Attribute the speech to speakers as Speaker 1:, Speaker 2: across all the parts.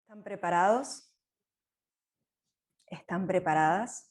Speaker 1: ¿Están preparados? ¿Están preparadas?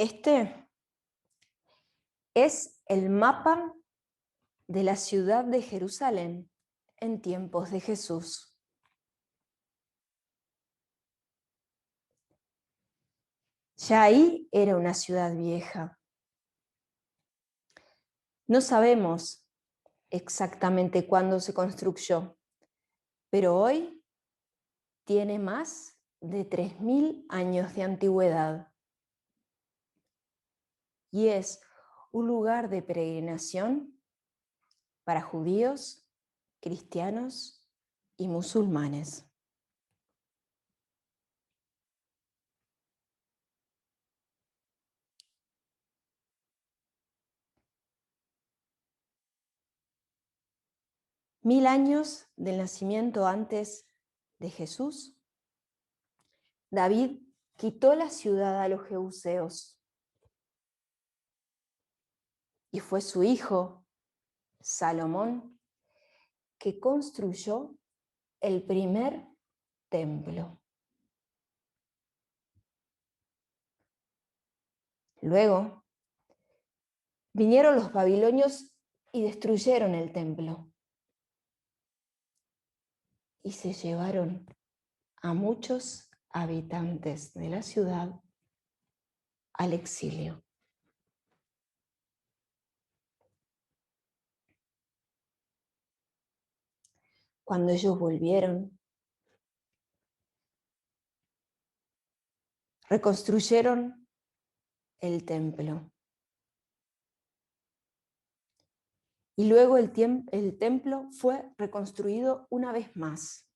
Speaker 1: Este es el mapa de la ciudad de Jerusalén en tiempos de Jesús. Ya ahí era una ciudad vieja. No sabemos exactamente cuándo se construyó, pero hoy tiene más de 3000 años de antigüedad y es un lugar de peregrinación para judíos, cristianos y musulmanes. Mil años del nacimiento antes de Jesús, David quitó la ciudad a los jebuseos y fue su hijo, Salomón, que construyó el primer templo. Luego vinieron los babilonios y destruyeron el templo y se llevaron a muchos habitantes de la ciudad al exilio. Cuando ellos volvieron, reconstruyeron el templo. Y luego el templo fue reconstruido una vez más,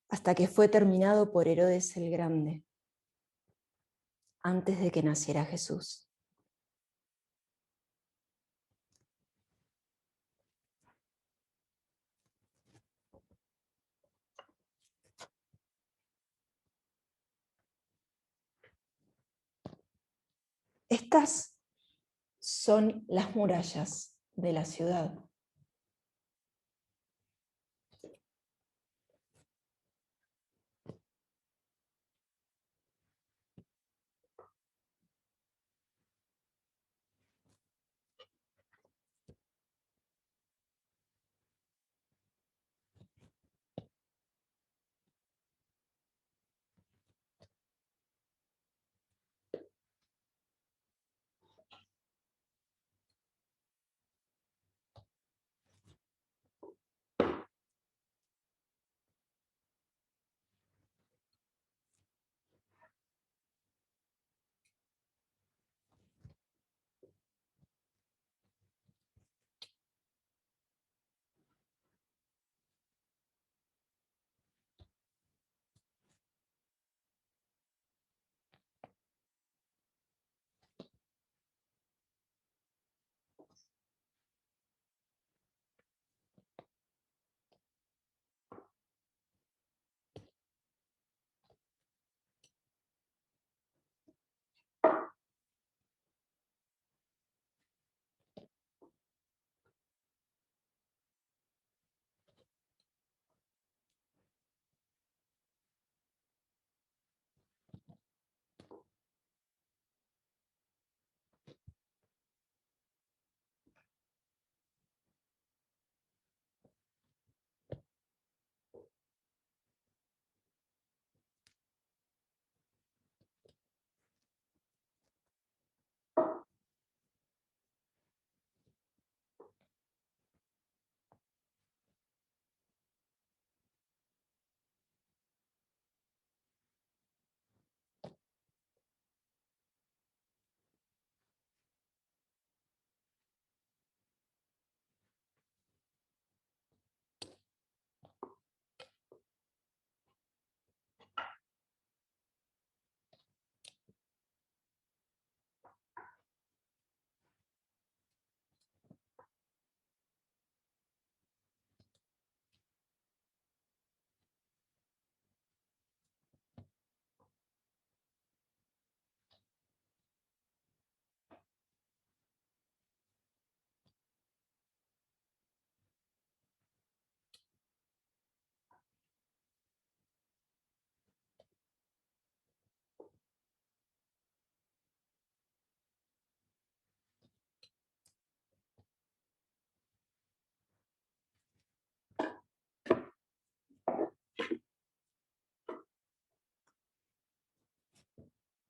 Speaker 1: hasta que fue terminado por Herodes el Grande, antes de que naciera Jesús. Estas son las murallas de la ciudad.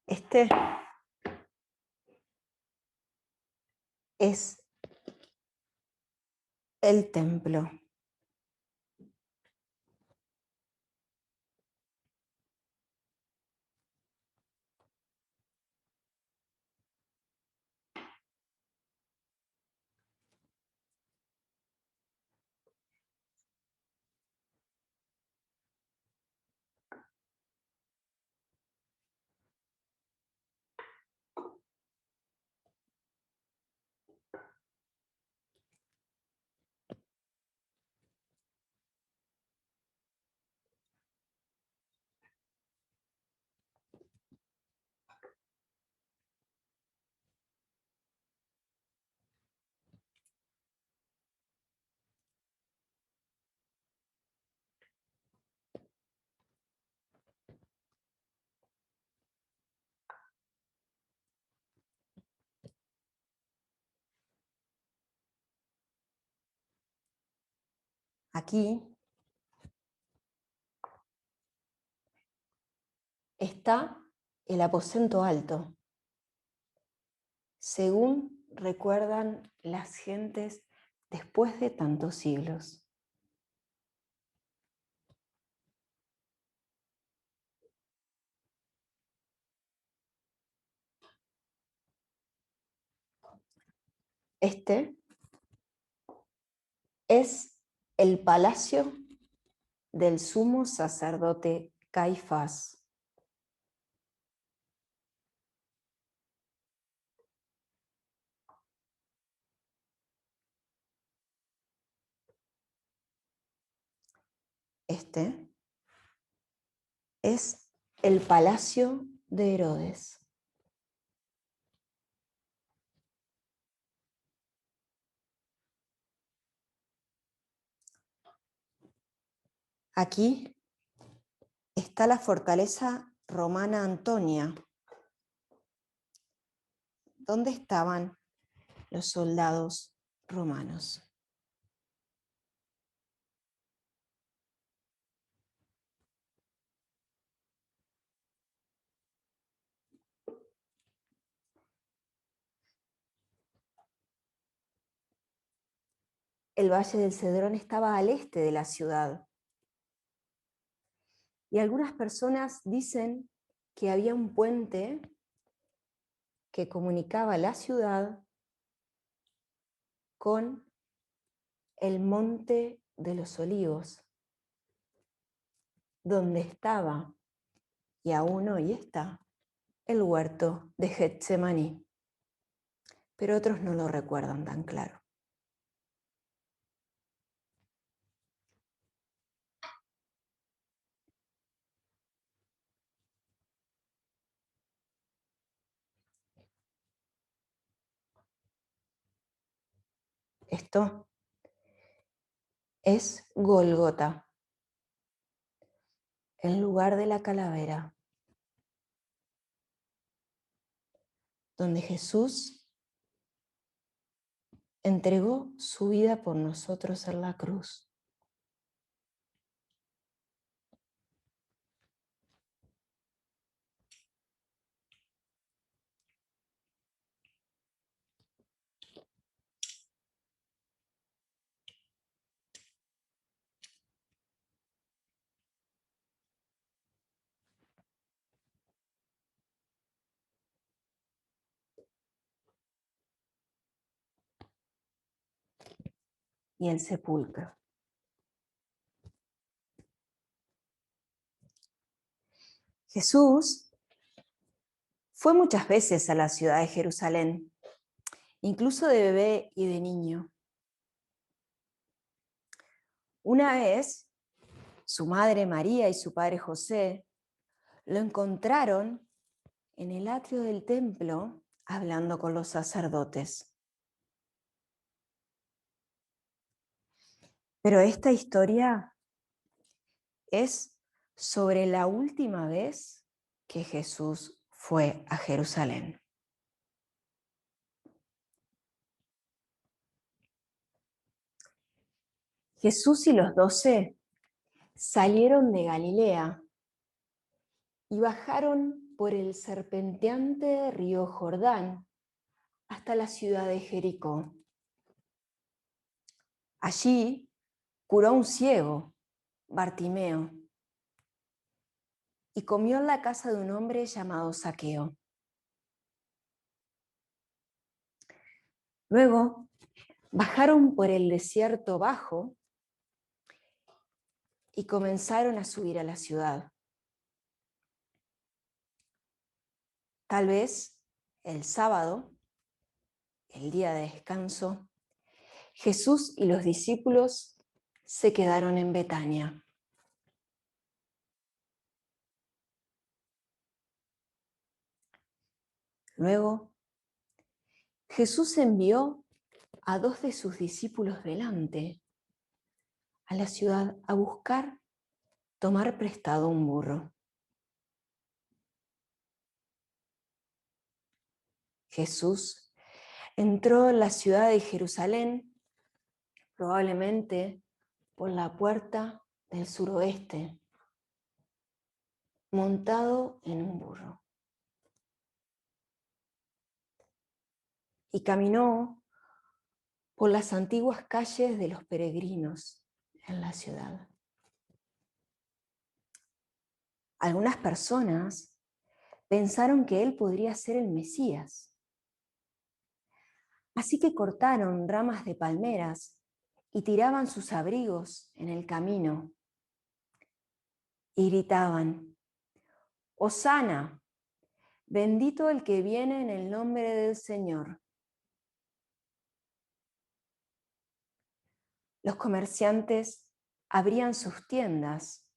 Speaker 1: Este es el templo. Aquí está el aposento alto, según recuerdan las gentes después de tantos siglos. Este es el palacio del sumo sacerdote Caifás. Este es el palacio de Herodes. Aquí está la fortaleza romana Antonia, donde estaban los soldados romanos. El Valle del Cedrón estaba al este de la ciudad. Y algunas personas dicen que había un puente que comunicaba la ciudad con el Monte de los Olivos, donde estaba, y aún hoy está, el huerto de Getsemaní. Pero otros no lo recuerdan tan claro. Esto es Gólgota, el lugar de la calavera, donde Jesús entregó su vida por nosotros en la cruz. Y el sepulcro. Jesús fue muchas veces a la ciudad de Jerusalén, incluso de bebé y de niño. Una vez, su madre María y su padre José lo encontraron en el atrio del templo hablando con los sacerdotes. Pero esta historia es sobre la última vez que Jesús fue a Jerusalén. Jesús y los 12 salieron de Galilea y bajaron por el serpenteante río Jordán hasta la ciudad de Jericó. Allí curó a un ciego, Bartimeo, y comió en la casa de un hombre llamado Zaqueo. Luego bajaron por el desierto bajo y comenzaron a subir a la ciudad. Tal vez el sábado, el día de descanso, Jesús y los discípulos se quedaron en Betania. Luego, Jesús envió a 2 de sus discípulos delante a la ciudad a buscar tomar prestado un burro. Jesús entró en la ciudad de Jerusalén, probablemente por la puerta del suroeste, montado en un burro. Y caminó por las antiguas calles de los peregrinos en la ciudad. Algunas personas pensaron que él podría ser el Mesías. Así que cortaron ramas de palmeras y tiraban sus abrigos en el camino. Y gritaban: «Hosana, bendito el que viene en el nombre del Señor». Los comerciantes abrían sus tiendas.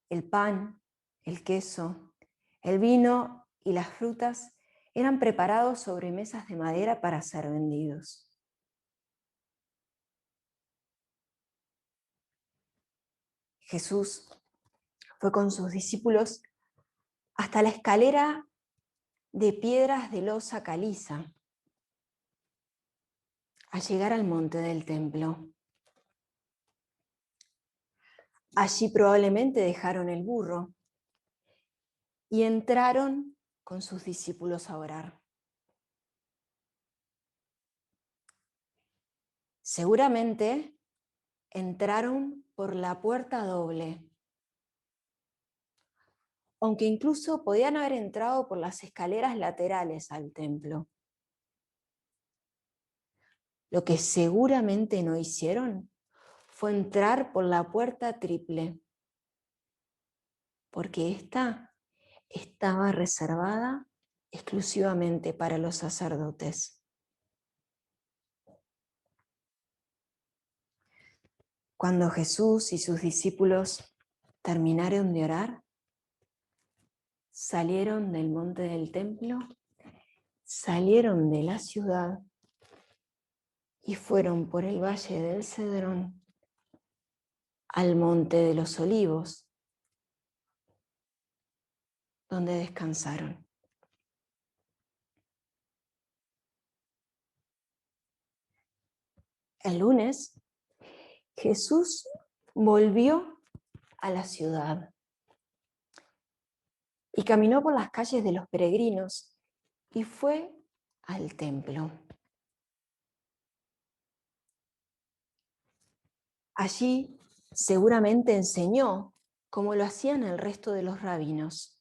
Speaker 1: El pan, el queso, el vino y las frutas eran preparados sobre mesas de madera para ser vendidos. Jesús fue con sus discípulos hasta la escalera de piedras de losa caliza, al llegar al monte del templo. Allí probablemente dejaron el burro y entraron con sus discípulos a orar. Seguramente entraron por la puerta doble, aunque incluso podían haber entrado por las escaleras laterales al templo. Lo que seguramente no hicieron fue entrar por la puerta triple, porque esta estaba reservada exclusivamente para los sacerdotes. Cuando Jesús y sus discípulos terminaron de orar, salieron del monte del templo, salieron de la ciudad y fueron por el valle del Cedrón al monte de los Olivos, donde descansaron. El lunes, Jesús volvió a la ciudad y caminó por las calles de los peregrinos y fue al templo. Allí seguramente enseñó como lo hacían el resto de los rabinos.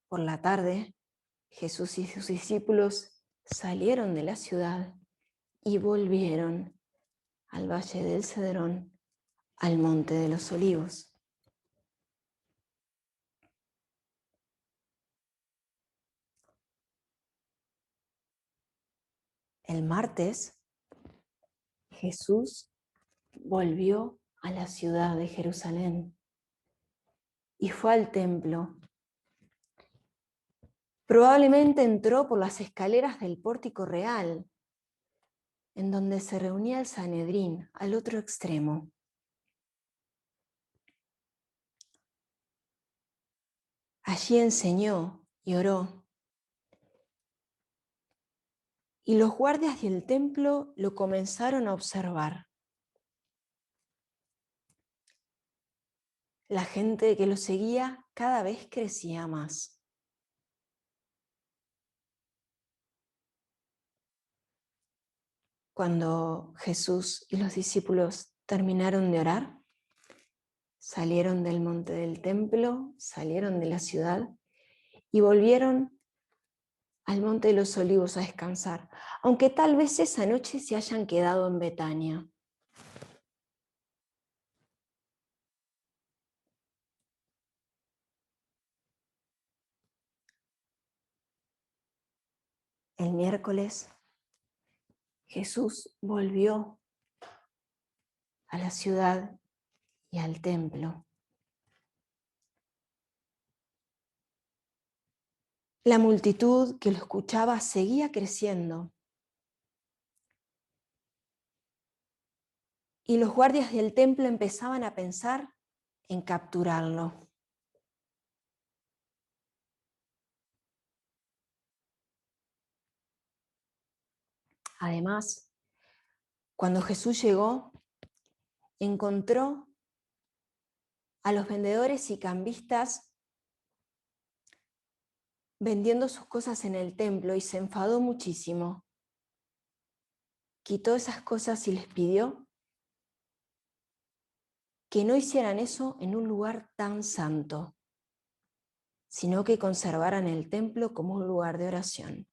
Speaker 1: Por la tarde, Jesús y sus discípulos salieron de la ciudad y volvieron al valle del Cedrón, al monte de los Olivos. El martes, Jesús volvió a la ciudad de Jerusalén y fue al templo. Probablemente entró por las escaleras del pórtico real, en donde se reunía el Sanedrín, al otro extremo. Allí enseñó y oró. Y los guardias del templo lo comenzaron a observar. La gente que lo seguía cada vez crecía más. Cuando Jesús y los discípulos terminaron de orar, salieron del monte del templo, salieron de la ciudad y volvieron al monte de los olivos a descansar, aunque tal vez esa noche se hayan quedado en Betania. El miércoles Jesús volvió a la ciudad y al templo. La multitud que lo escuchaba seguía creciendo y los guardias del templo empezaban a pensar en capturarlo. Además, cuando Jesús llegó, encontró a los vendedores y cambistas vendiendo sus cosas en el templo y se enfadó muchísimo. Quitó esas cosas y les pidió que no hicieran eso en un lugar tan santo, sino que conservaran el templo como un lugar de oración.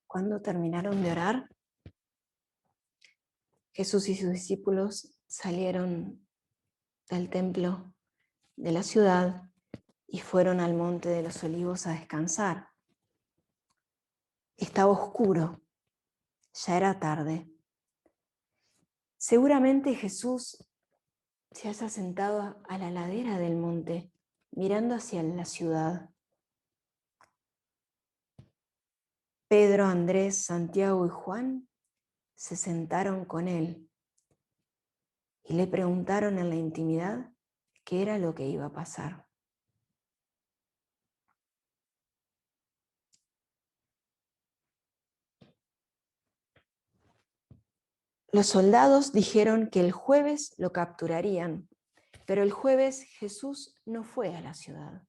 Speaker 1: Cuando terminaron de orar, Jesús y sus discípulos salieron del templo de la ciudad y fueron al monte de los olivos a descansar. Estaba oscuro, ya era tarde. Seguramente Jesús se haya sentado a la ladera del monte, mirando hacia la ciudad. Pedro, Andrés, Santiago y Juan se sentaron con él y le preguntaron en la intimidad qué era lo que iba a pasar. Los soldados dijeron que el jueves lo capturarían, pero el jueves Jesús no fue a la ciudad.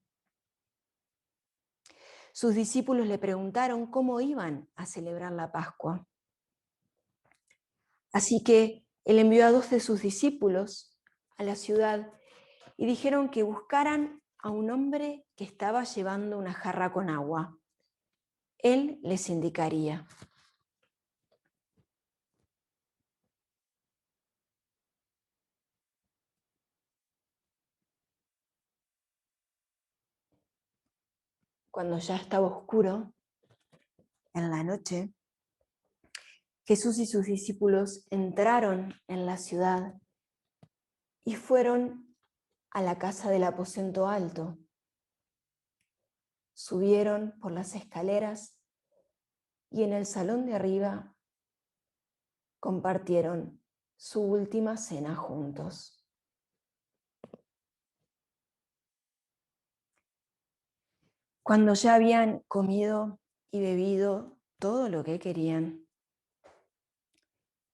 Speaker 1: Sus discípulos le preguntaron cómo iban a celebrar la Pascua. Así que él envió a 2 de sus discípulos a la ciudad y dijeron que buscaran a un hombre que estaba llevando una jarra con agua. Él les indicaría. Cuando ya estaba oscuro, en la noche, Jesús y sus discípulos entraron en la ciudad y fueron a la casa del aposento alto. Subieron por las escaleras y en el salón de arriba compartieron su última cena juntos. Cuando ya habían comido y bebido todo lo que querían,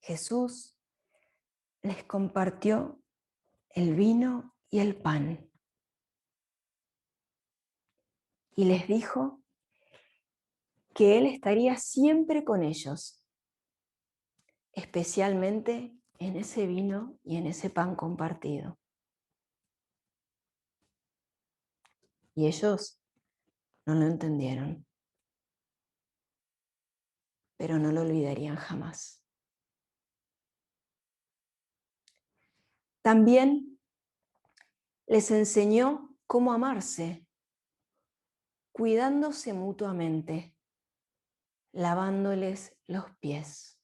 Speaker 1: Jesús les compartió el vino y el pan y les dijo que Él estaría siempre con ellos, especialmente en ese vino y en ese pan compartido. Y ellos no lo entendieron, pero no lo olvidarían jamás. También les enseñó cómo amarse, cuidándose mutuamente, lavándoles los pies.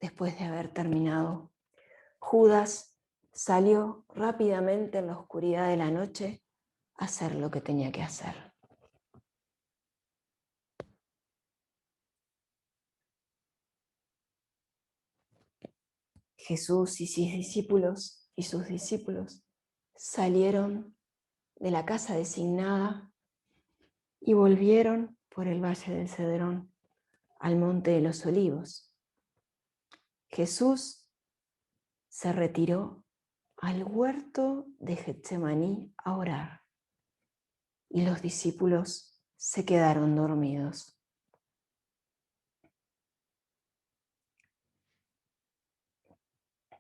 Speaker 1: Después de haber terminado, Judas salió rápidamente en la oscuridad de la noche a hacer lo que tenía que hacer. Jesús y sus discípulos salieron de la casa designada y volvieron por el valle del Cedrón al monte de los Olivos. Jesús se retiró al huerto de Getsemaní a orar, y los discípulos se quedaron dormidos.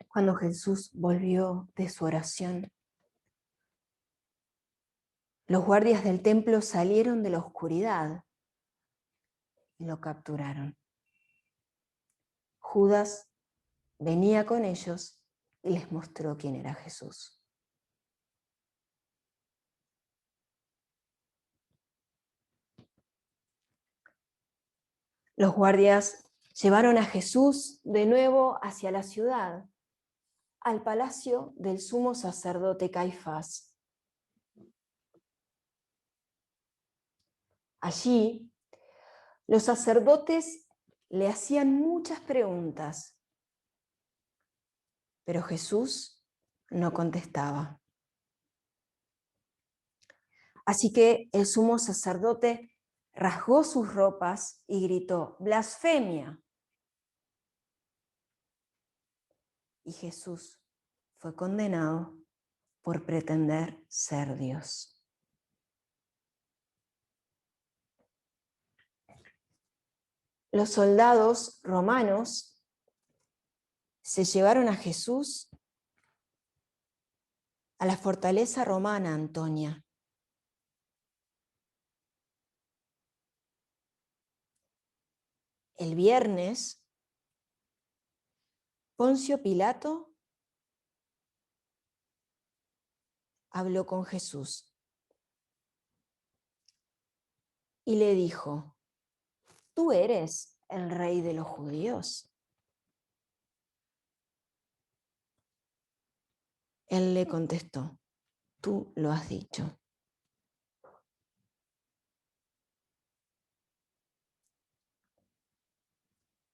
Speaker 1: Cuando Jesús volvió de su oración, los guardias del templo salieron de la oscuridad y lo capturaron. Judas venía con ellos y les mostró quién era Jesús. Los guardias llevaron a Jesús de nuevo hacia la ciudad, al palacio del sumo sacerdote Caifás. Allí, los sacerdotes le hacían muchas preguntas, pero Jesús no contestaba. Así que el sumo sacerdote rasgó sus ropas y gritó: ¡blasfemia! Y Jesús fue condenado por pretender ser Dios. Los soldados romanos se llevaron a Jesús a la fortaleza romana Antonia. El viernes, Poncio Pilato habló con Jesús y le dijo: ¿tú eres el rey de los judíos? Él le contestó: tú lo has dicho.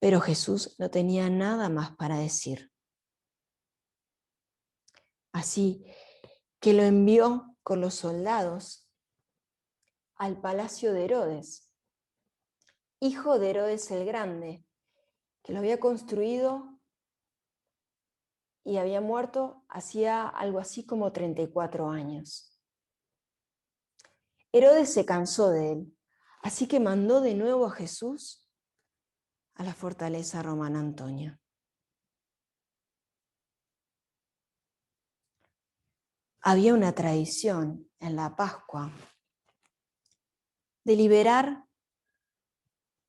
Speaker 1: Pero Jesús no tenía nada más para decir. Así que lo envió con los soldados al palacio de Herodes, hijo de Herodes el Grande, que lo había construido y había muerto hacía algo así como 34 años. Herodes se cansó de él, así que mandó de nuevo a Jesús a la fortaleza romana Antonia. Había una tradición en la Pascua de liberar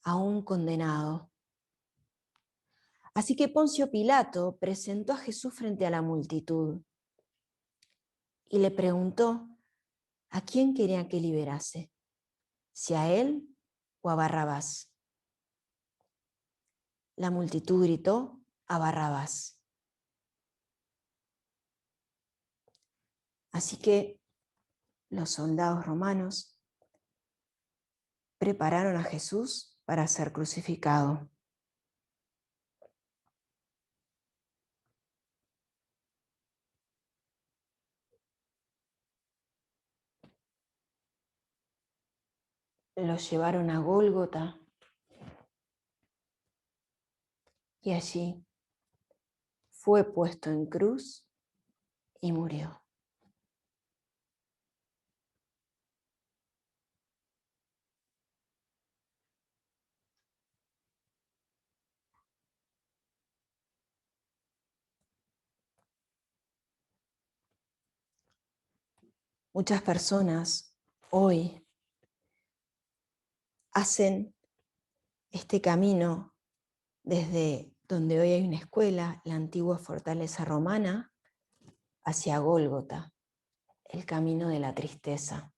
Speaker 1: a un condenado. Así que Poncio Pilato presentó a Jesús frente a la multitud y le preguntó a quién quería que liberase, si a él o a Barrabás. La multitud gritó: a Barrabás. Así que los soldados romanos prepararon a Jesús para ser crucificado. Lo llevaron a Gólgota y allí fue puesto en cruz y murió. Muchas personas hoy hacen este camino desde donde hoy hay una escuela, la antigua fortaleza romana, hacia Gólgota, el camino de la tristeza,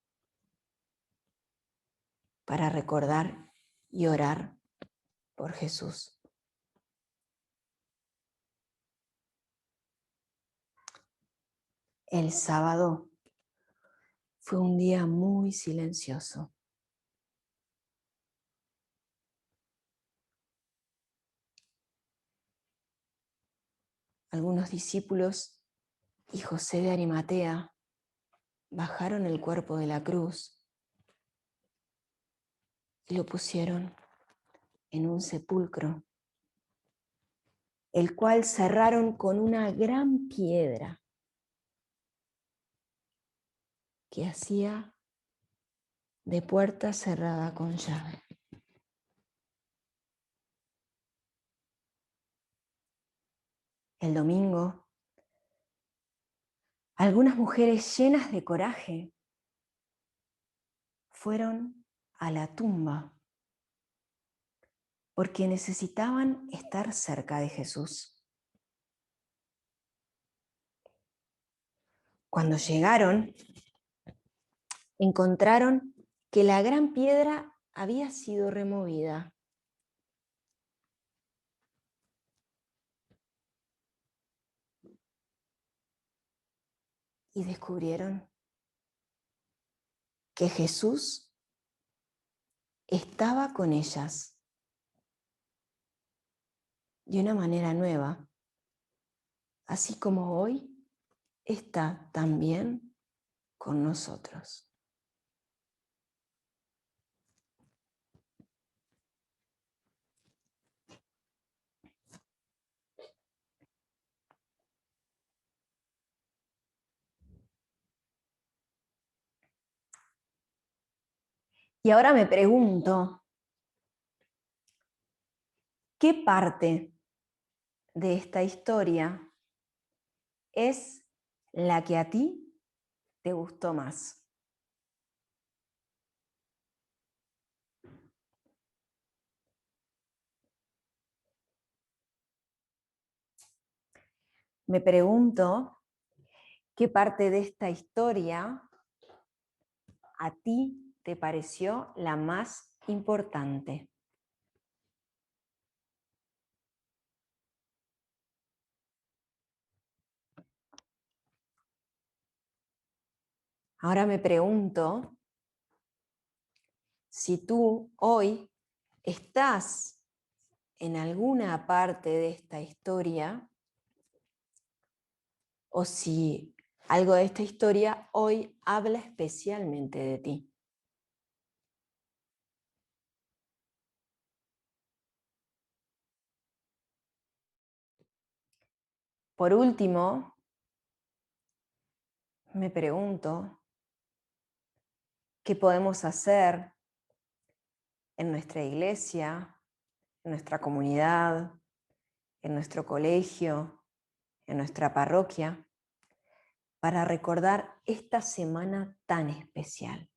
Speaker 1: para recordar y orar por Jesús. El sábado fue un día muy silencioso. Algunos discípulos y José de Arimatea bajaron el cuerpo de la cruz y lo pusieron en un sepulcro, el cual cerraron con una gran piedra que hacía de puerta cerrada con llave. El domingo, algunas mujeres llenas de coraje fueron a la tumba porque necesitaban estar cerca de Jesús. Cuando llegaron, encontraron que la gran piedra había sido removida. Y descubrieron que Jesús estaba con ellas de una manera nueva, así como hoy está también con nosotros. Y ahora me pregunto, ¿qué parte de esta historia es la que a ti te gustó más? Me pregunto, ¿qué parte de esta historia a ti te pareció la más importante? Ahora me pregunto si tú hoy estás en alguna parte de esta historia o si algo de esta historia hoy habla especialmente de ti. Por último, me pregunto, ¿qué podemos hacer en nuestra iglesia, en nuestra comunidad, en nuestro colegio, en nuestra parroquia, para recordar esta semana tan especial?